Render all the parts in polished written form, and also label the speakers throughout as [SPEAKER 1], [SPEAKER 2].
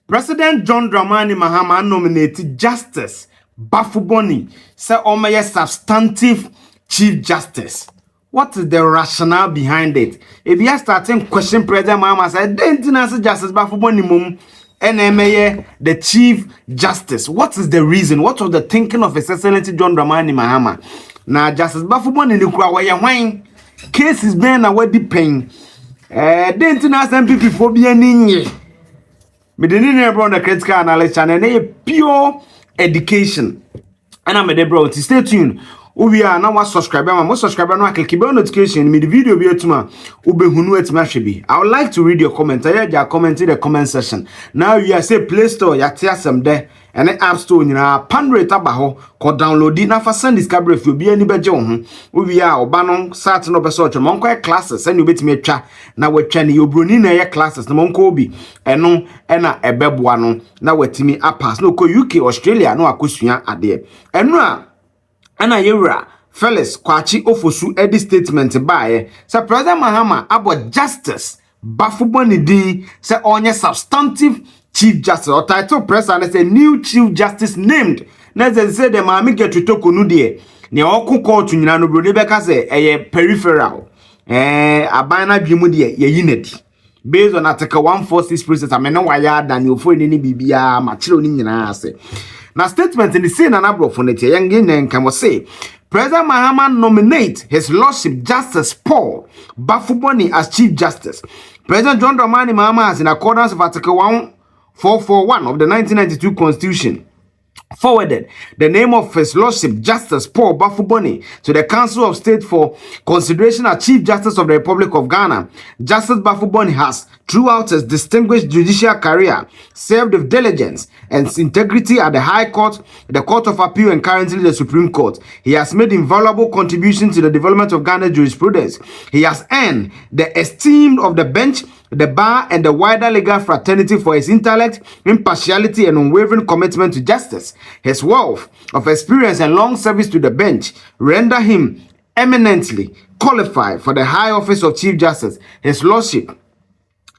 [SPEAKER 1] President John Mahama nominated Justice Baffoe Bonnie, say Omeye substantive Chief Justice. What is the rationale behind it? If you are starting question President Mahama said, "Didn't answer Justice Baffoe Bonnie mum NMA the Chief Justice." What is the reason? What was the thinking of His Excellency John Mahama? Now Justice Baffoe Bonnie lukwa waya wine case is being away pain. Didn't answer NPP for being in. Me the name bro the critical analysis channel a pure education. And I'm a bro. Stay tuned. We are now subscriber. I'm subscriber now. Click bell notification. Me the video be tuma. Ube hunu etma. I would like to read your comment. I hear comment in the comment section. Now you are say Play Store. Ya tia some there. And the App Store. You know, pandre tabaho. Ko download it. Na for send discovery. If you be any beje on. We are obanon. Sat no beso. Monko classes. And you bet me cha. Na we chani you bruni na ya classes. Na monko obi. Eno ena ebebuano. Na we timi apas. No ko UK Australia. No akusuya ade. Enwa. Ana yewra Felix Kwachi Ofosu edit statement by say President Mahama about Justice Baffoe Bonnie din say onye substantive Chief Justice or title press and say new Chief Justice named. Na say the maami get to talk onu de ne oku court nyina no bro de beka say eye peripheral abana dwemu de ye yinadi based on article 146 process amena waya dan ofo ni bibia ma kire oni nyina ase. Now statement in the scene and abroad for the young Indian can say President Mahama nominate His Lordship Justice Paul Baffoe Bonnie as Chief Justice. President John Mahama has, in accordance with Article 1441 of the 1992 Constitution, forwarded the name of His Lordship Justice Paul Baffoe Bonnie to the Council of State for consideration as Chief Justice of the Republic of Ghana. Justice Baffoe Bonnie has, throughout his distinguished judicial career, served with diligence and integrity at the High Court, the Court of Appeal, and currently the Supreme Court. He has made invaluable contributions to the development of Ghana's jurisprudence. He has earned the esteem of the bench, the bar, and the wider legal fraternity for his intellect, impartiality, and unwavering commitment to justice. His wealth of experience and long service to the bench render him eminently qualified for the high office of Chief Justice. His Lordship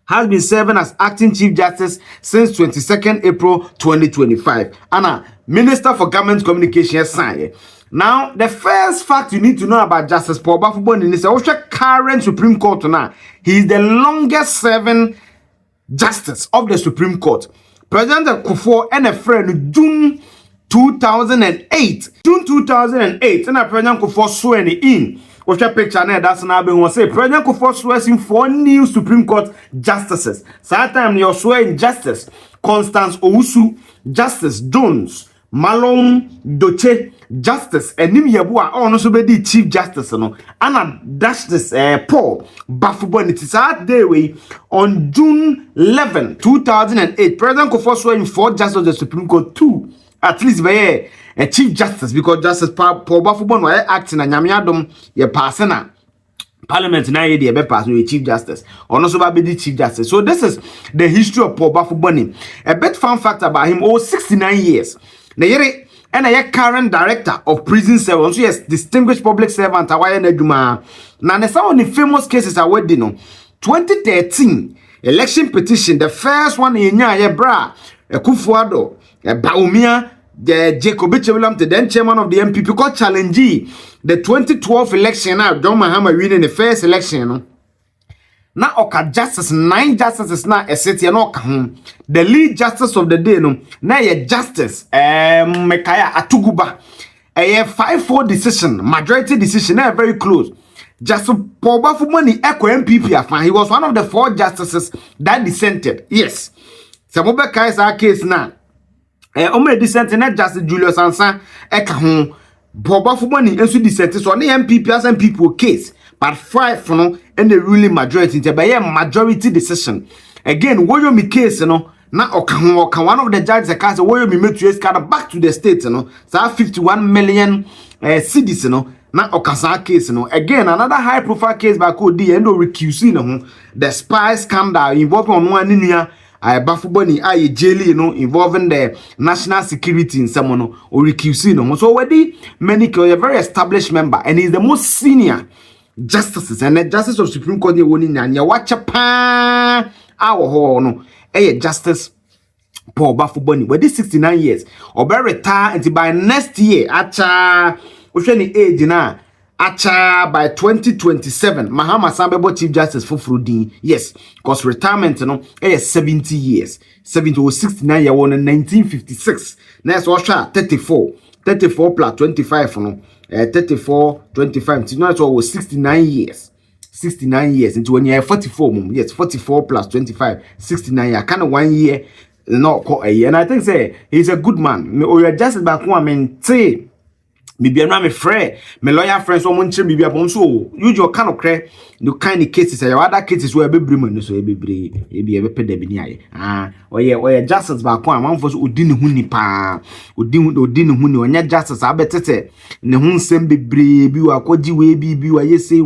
[SPEAKER 1] has been serving as acting Chief Justice since 22nd April 2025. Anna, Minister for Government Communication, signed. Now, the first fact you need to know about Justice Paul Baffoe Bonnie is the current Supreme Court now. He is the longest serving Justice of the Supreme Court. President Kufuor and a friend June 2008. June 2008, and President Kufuor sworn in. What's your picture now? That's now being say President Kufuor swears in 4 new Supreme Court justices. Sometimes you're swearing Justice Constance Owusu, Justice Jones, Malone Doche, Justice Enim Yabua, or also be the Chief Justice, no, and Justice Paul Baffoe Bonnie. It's that day way on June 11, 2008. President Kufuor swear in 4 justices of the Supreme Court, 2 at least by a Chief Justice, because Justice Paul Baffoe Bonnie acting and Yamiadom ye passena Parliament na ye be pass no Chief Justice or no so be the Chief Justice. So this is the history of Paul Baffoe Bonnie. A bit fun fact about him: 69 years. Na yere and a current director of prison service. So yes, distinguished public servant awaya na dwuma. Na ne some of the famous cases are we no 2013 election petition, the first one in nya bra Kufuor bawumia the Jacob William, the then chairman of the NPP, called challenge the 2012 election. Now John Mahama winning the first election. Now oka justice 9 justices now a city no home. The lead justice of the day no now ye justice Mekaya Atuguba a 5-4 decision, majority decision, now very close. Justice Paul Baffoe Bonnie echo NPP. He was one of the 4 justices that dissented. Yes, some of the case now. Ome dissent na Justice Julius Ansa eka ho Paul Baffoe Bonnie enso dissent so na MPP as people case but 5 no and the ruling majority te be majority decision again woyo mi case no na oka one of the judges the case woyo mi metu escada back to the state no so 51 million cedis no na okasa case no again another high profile case by code D and recusing no the spy scandal involving on one nua Baffoe Bonnie aye jail no involving the national security in someone or recusing no. So already many a very established member and he's the most senior justices and the justice of Supreme Court woni nya watch pa our no Justice Paul Baffoe Bonnie, but this 69 years, or be retire until by next year, acha, what's any age now? Acha by 2027, Mahama Sambebo Chief Justice for Frudin. Yes, because retirement, you know, is 70 years. 70 or 69 year one in 1956. Next was 34 plus 25, you know, 34, 25. You know, it was 69 years. 69 years into when you're 44, yes, 44 plus 25, 69 years. Kind of 1 year, not quite a year. And I think say he's a good man. Or you're just back one, I mean, say. Bibi na me friend, me lawyer friends so munche bibi abon so usual kind of cre the kind of cases ya other cases where bebre man so bebre e bi e peda bi ni aye oye justice ba ko amanfo so odi ne hu ni pa odi ne hu ni onya justice abetete ne hu nsem bebre bi wa kwaji we bi wa yesi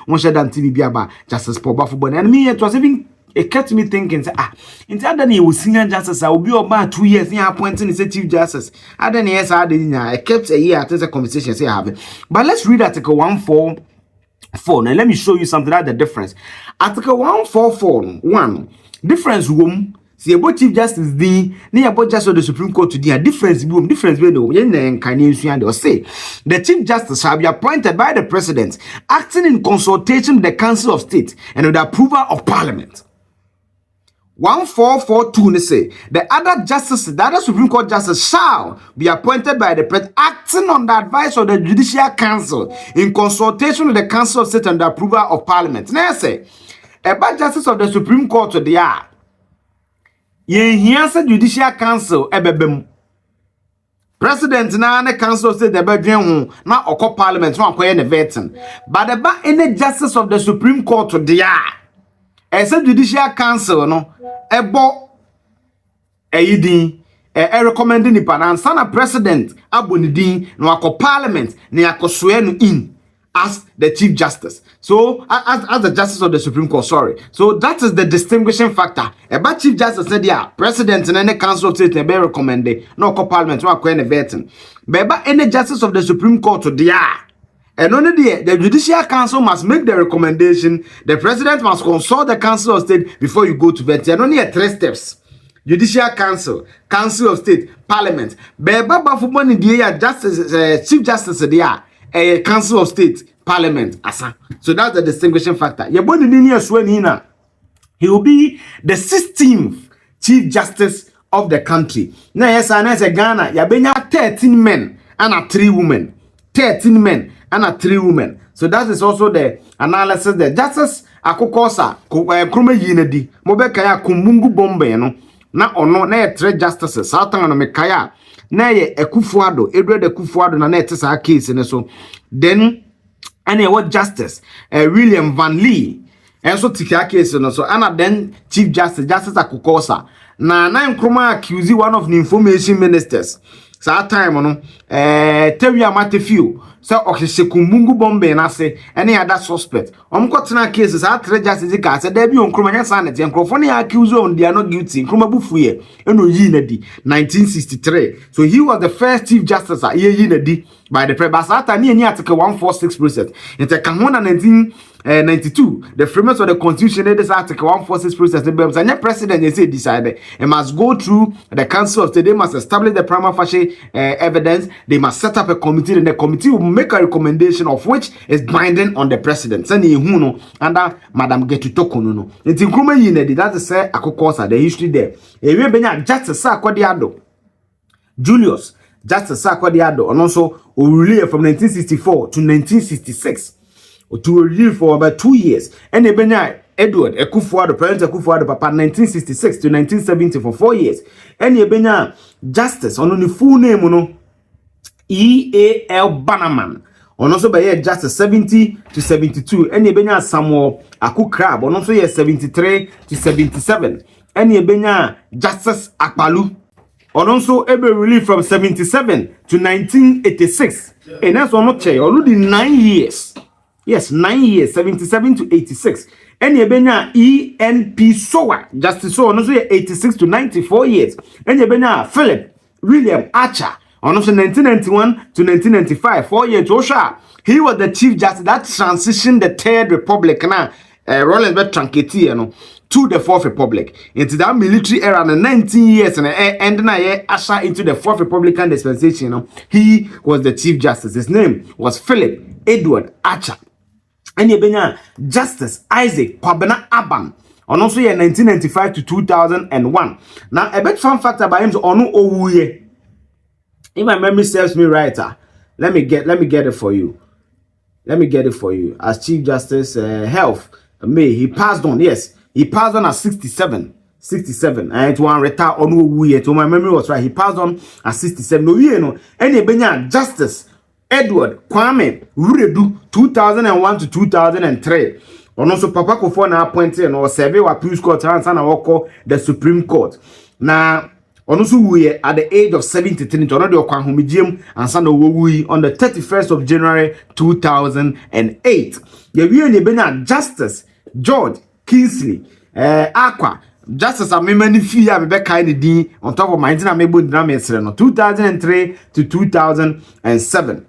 [SPEAKER 1] won sheda nti bibi aba justice Paul Baffoe Bonnie and me it was even it kept me thinking, into other than was senior justice, I will be about 2 years near appointing the chief justice. I don't yes, I didn't. I kept a year after the conversation say I have. But let's read Article 144. Now let me show you something that the difference. Article 144 difference room. See about chief justice near about justice of the Supreme Court to the difference room we know can say the chief justice shall be appointed by the president acting in consultation with the Council of State and with the approval of Parliament. 1442 say the other Supreme Court justice shall be appointed by the president acting on the advice of the Judicial Council in consultation with the Council of State and the approval of Parliament. Now say about justice of the Supreme Court to the here say Judicial Council ebebem president na the Council of State ebedwen ho na okọ Parliament no akoye ne vetin but the any justice of the Supreme Court to the say Judicial Council no ebo eyidin recommending ni panansa na president abonidin no akọ Parliament na yakosoe no in as the Chief Justice. So, as the Justice of the Supreme Court, sorry. So, that is the distinguishing factor. About Chief Justice said, yeah, President and any Council of State be recommended, no Parliament, no vetting. But any Justice of the Supreme Court to the and only the Judicial Council must make the recommendation. The President must consult the Council of State before you go to vetting. And only 3 steps. Judicial Council, Council of State, Parliament. But Baffoe Bonnie, the Justice, Chief Justice, the a Council of State, Parliament, asa. So that's the distinguishing factor. He will be the 16th Chief Justice of the country. Now, yes, and as a Ghana, you 13 men and 3 women. 13 men and 3 women. So that is also the analysis there. Justice Akokosa, Krume Yinedi, Mobekaya Kumungu Bombe, no. Na ono na 3 justices. Satan no mekaya. Na ye Ekufuado, Edward Ekufuado na net sa case ne so. Then and what justice William Van Lee and so tika case no so and then Chief Justice Akukosa na Nkrumah accuse one of the information ministers sa time no Tewia Matthew so Okishekumungu Bombe na say any other suspect omkotena cases sa 3 justice ka say there be Nkrumah nya sanity Nkrofo ne accuse on they are not guilty Nkrumah bufuye eno yi na di 1963 so he was the first Chief Justice yi na di by the press after any article 146 process in the Kahuna 1992 the framers of the constitution this article 146 process the president they say decided it must go through the Council of State. They must establish the prima facie evidence. They must set up a committee and the committee will make a recommendation of which is binding on the president send you no under Madam Getutoko no it's in Nkrumah Yinedi that is say Akokosa the history there e we benya Justice Sakwadiado Julius Justice Sakwadiado and also ruled from 1964 to 1966 to rule for about 2 years and ebenya Edward Ekufuado President Ekufuado papa 1966 to 1970 for 4 years and ebenya Justice on the full name no E.A.L. Bannerman on also by Justice 70 to 72 and ebenya Samuel Akukrab on also year 73 to 77 and ebenya Justice Akpalu on also able relief from 77 to 1986 and that's on not already 9 years. Yes, 9 years, 77 to 86. And yebenya E.N.P. Sowa, Justice So, also 86 to 94 years. And yebenya Philip William Archer, on also 1991 to 1995, 4 years. Osha, he was the Chief Justice that transitioned the Third Republic. Rollins bet Tranketi, to the Fourth Republic. Into that military era, the 19 years and then I usher into the Fourth Republican dispensation. You know, he was the Chief Justice. His name was Philip Edward Archer. And you Justice Isaac Kwabena Abam. And also in 1995 to 2001. Now, a bit fun fact about him is Onu Owuye. If my memory serves me right, let me get it for you. Let me get it for you. As Chief Justice Health, May, he passed on. Yes, he passed on at 67. 67. And to one retire Onu Owuye. To my memory was right. He passed on at 67. No, you know, any Benya Justice Edward Kwame Uredu 2001 to 2003. And also Papa Kofo na appointed and or survey wa Appeals Court and wako the Supreme Court. Now, also we at the age of 73 to another Kwanhumijim and son of Wui on the 31st of January 2008. The we Justice George Kingsley Aqua Justice Amemani Fia Rebecca D on top of my 2003 to 2007.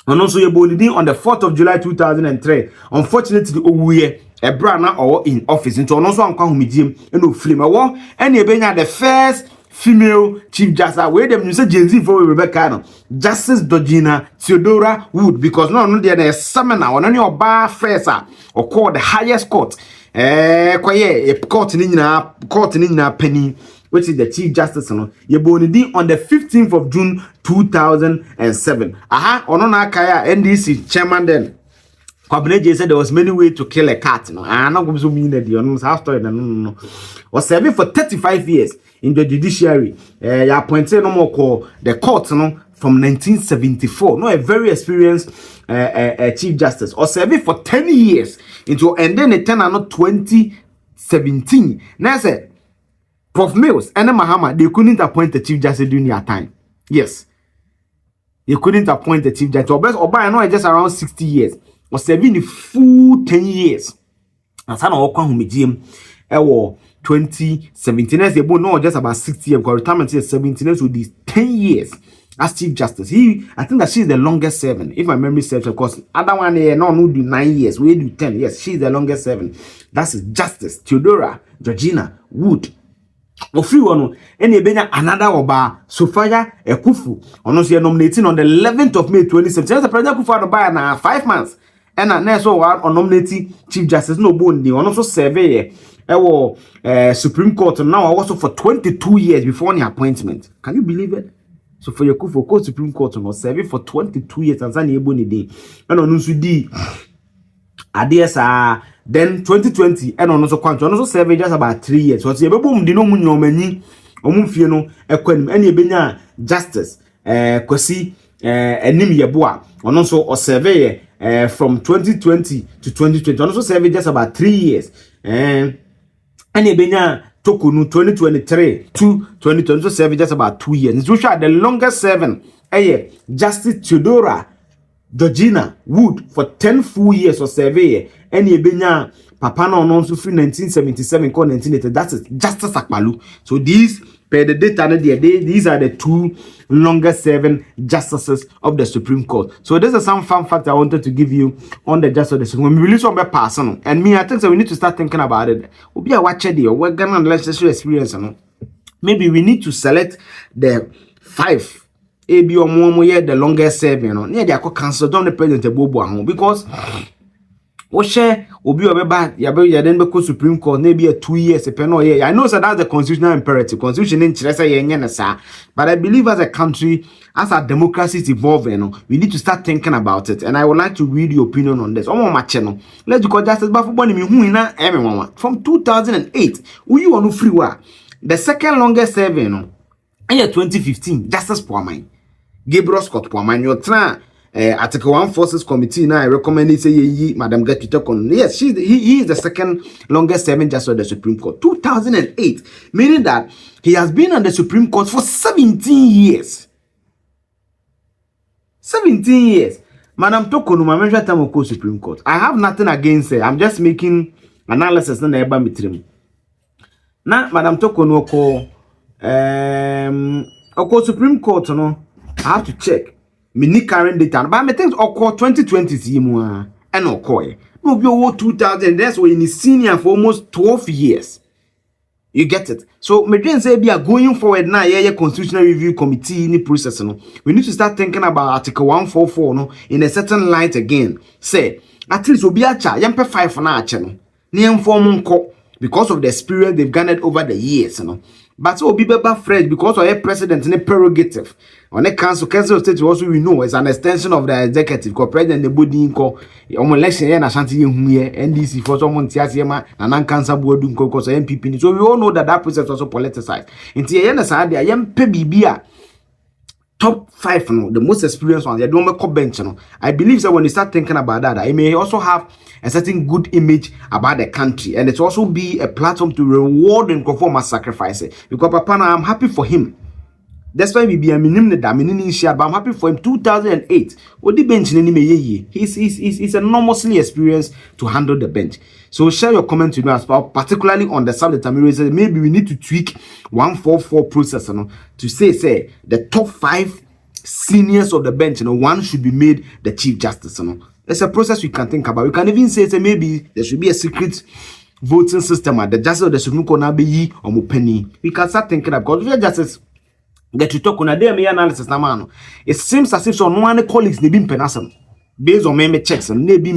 [SPEAKER 1] And also you born on the 4th of July 2003. Unfortunately, Owuye a brana or in office into also on Kwahumijim and no film award and you been the first female Chief Justice. Where them you say Gen Z for Rebecca Justice Georgina Theodora Wood, because no there a seminar on your bar first or called the highest court. Kwaye a court in penny, which is the Chief Justice. You born on the 15th of June 2007. Onona Kaya NDC chairman then. Kwabene said there was many ways to kill a cat. No, I'm not going to mean that you half story. No. Was serving for 35 years in the judiciary. You appointed no more call the court from 1974. No, a very experienced Chief Justice. Or serving for 10 years into and then a 2017. Now I said Prof. Mills and Mahama, they couldn't appoint the Chief Justice during their time. Yes. They couldn't appoint the Chief Justice. Oba, I know just around 60 years. Was serving the full 10 years. And some of them who 2017. As they both know just about 60 years. Because retirement is 17 with these 10 years as Chief Justice. I think that she's the longest serving. If my memory serves, of course. Other one no do 9 years. We do 10. Yes, she's the longest serving. That's Justice Theodora Georgina Wood. Free one, any benya another oba Sofia Ekufu. Honestly, nominating on the 11th of May 2017. The President Kufu by now 5 months. And next one on nominating Chief Justice no bone. On also survey Supreme Court now also for 22 years before the appointment. Can you believe it? So for your Kufu Supreme Court on survey for 22 years and Sunday bone day. And on also di Adiesa. Then 2020 and also also serve just about 3 years. So you boom di no munyo mani omumfie no ekwanim ene ebenya Justice Kwasi enim yeboa on also survey from 2020 to 2020 also serve just about 3 years. Ene ebenya Tokunu 2023 to 2020 also serve just about 2 years. It's usually the longest serving Justice Theodora Georgina Wood for 10 full years of survey. Any benya papa no so free 1977 called 1980. That is Justice Akpalu. So these per the data these are the two longest serving justices of the Supreme Court. So this is some fun fact I wanted to give you on the justice of the Supreme Court. When we release on the person, and me I think that we need to start thinking about it. We'll be a watcher there. We're gonna legislative experience. Maybe we need to select the 5. AB or more the longest serving, near the council don't the president because share will be bad. Then because Supreme Court maybe a 2 years a penal year. I know that that's the constitutional imperative. Constitution in Chile, but I believe as a country, as our democracy is evolving, we need to start thinking about it. And I would like to read your opinion on this. On my channel, let's go Justice Baffoe Bonnie from 2008. We want to free war. The second longest serving, year 2015, Justice Poamai. Gabriel Scott Poamai, your try Article 1 Forces Committee now I recommend it say Madam get to talk on. Yes, he is the second longest serving justice of the Supreme Court. 2008, meaning that he has been on the Supreme Court for 17 years. 17 years. Madam Tokonu, my mention time of Supreme Court. I have nothing against her. I'm just making analysis na eba mitrim. Na Madam Tokonu oko Supreme Court no. I have to check. Me ni current data. But I think Oko 2020 is and Okoye. No be over 2000. That's when he's senior for almost 12 years. You get it? So, me dream say we are going forward now. Yeah, constitutional review committee in the process. No, we need to start thinking about Article 144. No, in a certain light again. Say at least we be a cha. Yampe 5 for na channel. Ni inform because of the experience they've garnered over the years. You know. But so be better fresh because of a president in a prerogative. On a council of state also we know is an extension of the executive. Because president the body inco election here na shanti here NDC for someone tiasema na nan cancer board because NPP. So we all know that process also politicized. Inti here na sa dia yem pe bibia top 5 no, the most experienced ones. They don't make a bench. No. I believe that when you start thinking about that, it may also have a certain good image about the country, and it's also be a platform to reward and perform as sacrifice. Because Papa, I'm happy for him. That's why we be a minimum that but I'm happy for him. 2008, the bench he's enormously experienced to handle the bench. So share your comment with me as well, particularly on the subject. Maybe we need to tweak 144 process, you know, to say the top 5 seniors of the bench, you know, one should be made the Chief Justice. You know, it's a process we can think about. We can even say maybe there should be a secret voting system at the Justice of the Supreme Court or penny. We can start thinking about because justice. Get to talk on a day analysis na man. It seems as if some one colleagues they been penasam based on many checks and maybe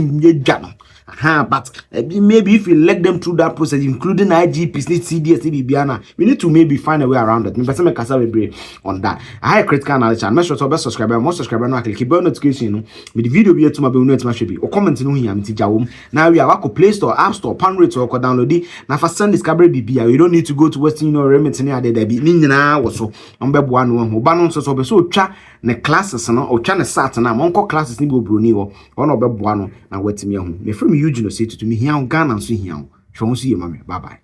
[SPEAKER 1] but maybe if we let them through that process, including IGPs, CDS, CBBANA, we need to maybe find a way around it. Maybe make a break on that. I have critical analysis and make sure to subscribe. Most subscriber no click bell notification. With the video be to my bell notification or comment no here. Now we have Play Store, App Store, Pandroid or download it. Now for Sunday discovery BBA, you don't need to go to Western Union or Remington. There be nina also. One so cha ne classes no or cha ne sat na monko classes ni go broni wo ono be boa no na watimi ho me from Eugene say to me here Ghana so here. Bye bye.